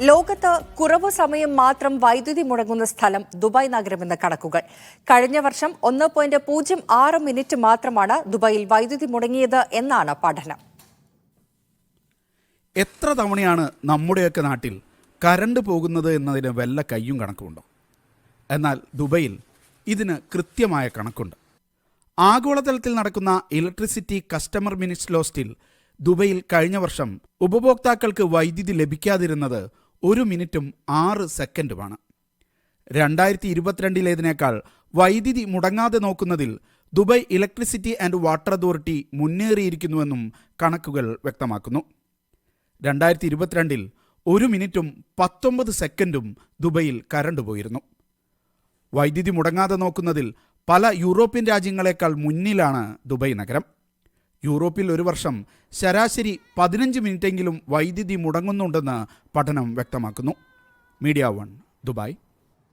ലോകത്ത് കുറവ് സമയം മാത്രം വൈദ്യുതി മുടങ്ങുന്ന സ്ഥലം ദുബായ് നഗരമെന്ന കണക്കുകൾ. കഴിഞ്ഞ വർഷം 1.06 മിനിറ്റ് മാത്രമാണ് ദുബായിൽ വൈദ്യുതി മുടങ്ങിയത് എന്നാണ് പഠനം. എത്ര തവണയാണ് നമ്മുടെയൊക്കെ നാട്ടിൽ കറണ്ട് പോകുന്നത് എന്നതിന് വല്ല കയ്യും കണക്കുമുണ്ടോ? എന്നാൽ ദുബായിൽ ഇതിന് കൃത്യമായ കണക്കുണ്ട്. ആഗോളതലത്തിൽ നടക്കുന്ന ഇലക്ട്രിസിറ്റി കസ്റ്റമർ മിനിറ്റ്സ് ലോസ്റ്റിൽ ദുബായിൽ കഴിഞ്ഞ വർഷം ഉപഭോക്താക്കൾക്ക് വൈദ്യുതി ലഭിക്കാതിരുന്നത് 1 മിനിറ്റും 6 സെക്കൻഡുമാണ്. 2022 വൈദ്യുതി മുടങ്ങാതെ നോക്കുന്നതിൽ Dubai electricity and water authority മുന്നേറിയിരിക്കുന്നുവെന്നും കണക്കുകൾ വ്യക്തമാക്കുന്നു. 2022 1 മിനിറ്റും 19 സെക്കൻഡും ദുബായിൽ കറണ്ട് പോയിരുന്നു. വൈദ്യുതി മുടങ്ങാതെ നോക്കുന്നതിൽ പല യൂറോപ്യൻ രാജ്യങ്ങളെക്കാൾ മുന്നിലാണ് ദുബായ് നഗരം. യൂറോപ്പിൽ ഒരു വർഷം ശരാശരി 15 മിനിറ്റെങ്കിലും വൈദ്യുതി മുടങ്ങുന്നുണ്ടെന്ന് പഠനം വ്യക്തമാക്കുന്നു. Media 1 Dubai.